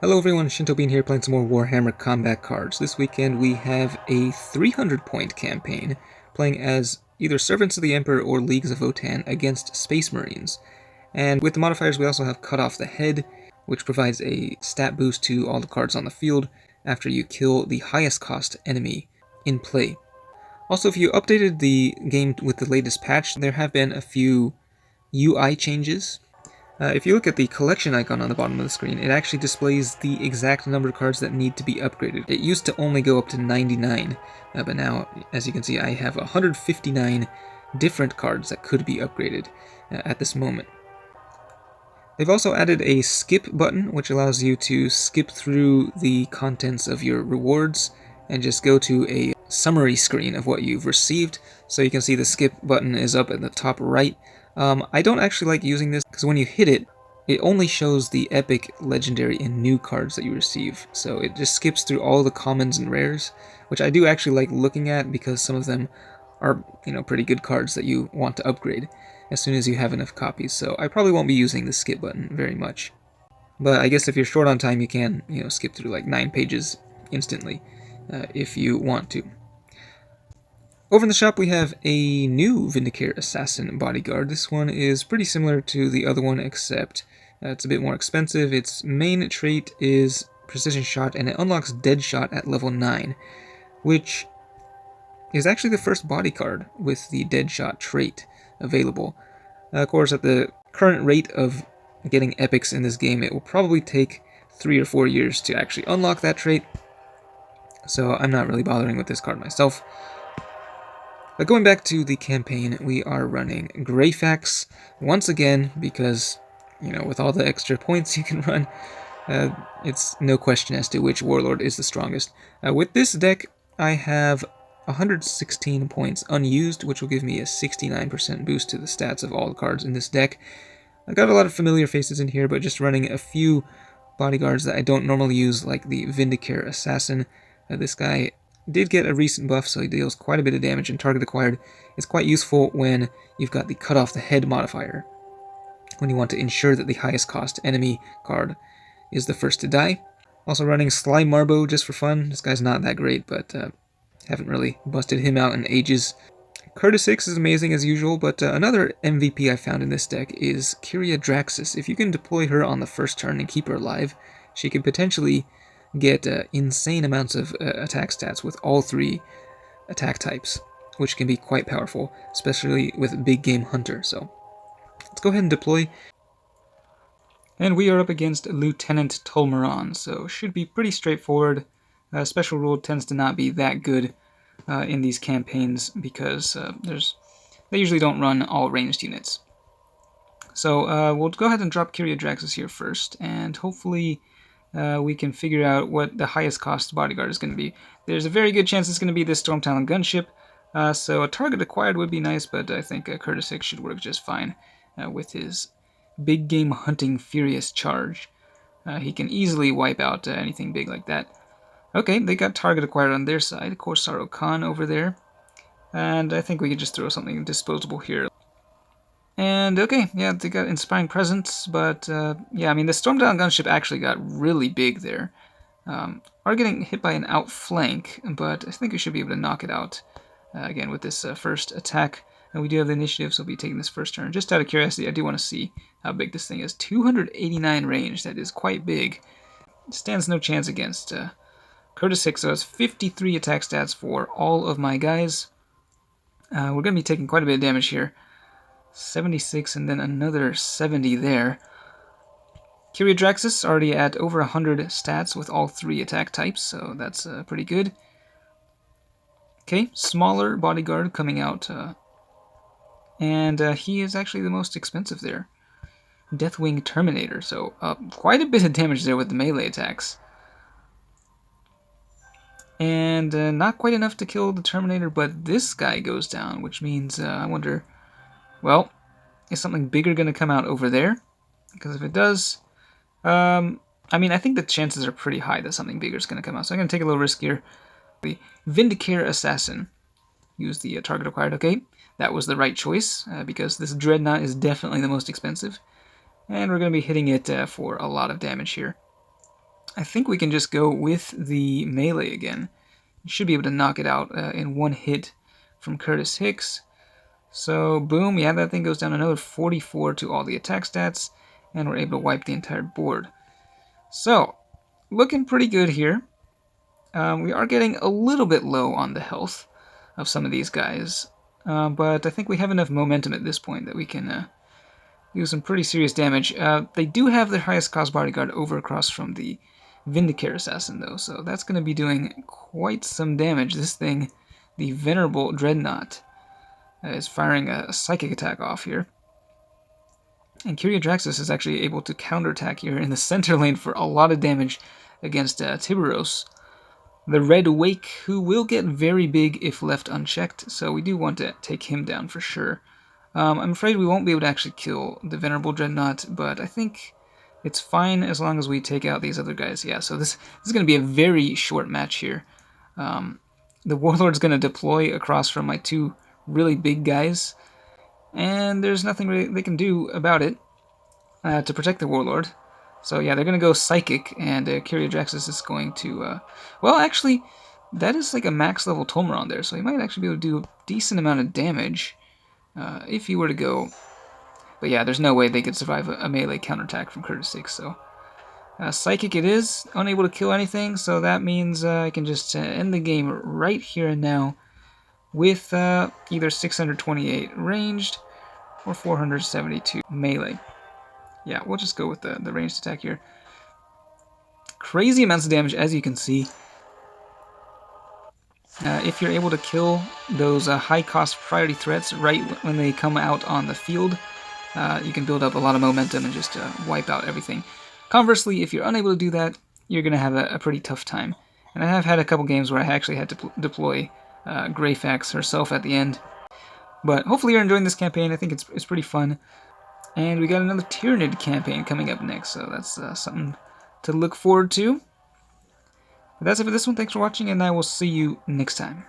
Hello everyone, Shinto Bean here playing some more Warhammer combat cards. This weekend we have a 300 point campaign playing as either Servants of the Emperor or Leagues of Votann against Space Marines. And with the modifiers we also have Cut Off the Head, which provides a stat boost to all the cards on the field after you kill the highest cost enemy in play. Also, if you updated the game with the latest patch, there have been a few UI changes. If you look at the collection icon on the bottom of the screen, it actually displays the exact number of cards that need to be upgraded. It used to only go up to 99, but now, as you can see, I have 159 different cards that could be upgraded at this moment. They've also added a skip button, which allows you to skip through the contents of your rewards and just go to a summary screen of what you've received. So you can see the skip button is up at the top right. I don't actually like using this because when you hit it, it only shows the epic, legendary, and new cards that you receive. So it just skips through all the commons and rares, which I do actually like looking at because some of them are, pretty good cards that you want to upgrade as soon as you have enough copies. So I probably won't be using the skip button very much. But I guess if you're short on time, you can, skip through like 9 pages instantly if you want to. Over in the shop we have a new Vindicare Assassin bodyguard. This one is pretty similar to the other one, except it's a bit more expensive. Its main trait is Precision Shot, and it unlocks Dead Shot at level 9, which is actually the first bodyguard with the Dead Shot trait available. Of course, at the current rate of getting epics in this game, it will probably take 3 or 4 years to actually unlock that trait, so I'm not really bothering with this card myself. But going back to the campaign, we are running Greyfax once again because, with all the extra points you can run, it's no question as to which warlord is the strongest. With this deck, I have 116 points unused, which will give me a 69% boost to the stats of all the cards in this deck. I've got a lot of familiar faces in here, but just running a few bodyguards that I don't normally use, like the Vindicare Assassin. This guy did get a recent buff, so he deals quite a bit of damage, and target acquired is quite useful when you've got the Cut Off the Head modifier, when you want to ensure that the highest cost enemy card is the first to die. Also running Sly Marbo just for fun. This guy's not that great, but haven't really busted him out in ages. Curtis 6 is amazing as usual, but another MVP I found in this deck is Kyria Draxus. If you can deploy her on the first turn and keep her alive, she could potentially get insane amounts of attack stats with all 3 attack types, which can be quite powerful, especially with Big Game Hunter. So let's go ahead and deploy. And we are up against Lieutenant Tolmeron, so should be pretty straightforward. Special rule tends to not be that good in these campaigns because they usually don't run all ranged units. So we'll go ahead and drop Kyria Draxus here first, and hopefully we can figure out what the highest cost bodyguard is going to be. There's a very good chance it's going to be this Storm Talon gunship, so a target acquired would be nice, but I think Curtis 6 should work just fine with his big game hunting furious charge. He can easily wipe out anything big like that. Okay, they got target acquired on their side. Corsaro Khan over there. And I think we could just throw something disposable here. And okay, yeah, they got Inspiring Presence, but yeah, I mean, the Storm Talon gunship actually got really big there. Are getting hit by an outflank, but I think we should be able to knock it out again with this first attack. And we do have the initiative, so we'll be taking this first turn. Just out of curiosity, I do want to see how big this thing is. 289 range, that is quite big. It stands no chance against Curtis 6, so has 53 attack stats for all of my guys. We're going to be taking quite a bit of damage here. 76 and then another 70 there. Kyria Draxus already at over 100 stats with all 3 attack types, so that's pretty good. Okay, smaller bodyguard coming out, and he is actually the most expensive there. Deathwing Terminator, so quite a bit of damage there with the melee attacks. And not quite enough to kill the Terminator, but this guy goes down, which means I wonder, well, is something bigger going to come out over there? Because if it does, I mean, I think the chances are pretty high that something bigger is going to come out, so I'm going to take a little risk here. The Vindicare Assassin. Use the target acquired. Okay, that was the right choice, because this Dreadnought is definitely the most expensive. And we're going to be hitting it for a lot of damage here. I think we can just go with the melee again. You should be able to knock it out in one hit from Curtis Hicks. So, boom, yeah, that thing goes down another 44 to all the attack stats, and we're able to wipe the entire board. So, looking pretty good here. We are getting a little bit low on the health of some of these guys, but I think we have enough momentum at this point that we can do some pretty serious damage. They do have their highest cost bodyguard over across from the Vindicare Assassin, though, so that's going to be doing quite some damage. This thing, the Venerable Dreadnought, is firing a psychic attack off here. And Kyriadraxis is actually able to counterattack here in the center lane for a lot of damage against Tiburos, the Red Wake, who will get very big if left unchecked, so we do want to take him down for sure. I'm afraid we won't be able to actually kill the Venerable Dreadnought, but I think it's fine as long as we take out these other guys. Yeah, so this is going to be a very short match here. The Warlord's going to deploy across from my two really big guys, and there's nothing really they can do about it to protect the Warlord. So yeah, they're going to go Psychic, and Kyriadraxis is going to... well, actually, that is like a max level Tolmeron there, so he might actually be able to do a decent amount of damage if he were to go... But yeah, there's no way they could survive a melee counterattack from Curtis 6, so... Psychic it is, unable to kill anything, so that means I can just end the game right here and now with either 628 ranged or 472 melee. Yeah, we'll just go with the ranged attack here. Crazy amounts of damage, as you can see. If you're able to kill those high-cost priority threats right when they come out on the field, you can build up a lot of momentum and just wipe out everything. Conversely, if you're unable to do that, you're going to have a pretty tough time. And I have had a couple games where I actually had to deploy Greyfax herself at the end. But hopefully you're enjoying this campaign. I think it's pretty fun. And we got another Tyranid campaign coming up next, so that's something to look forward to. But that's it for this one. Thanks for watching, and I will see you next time.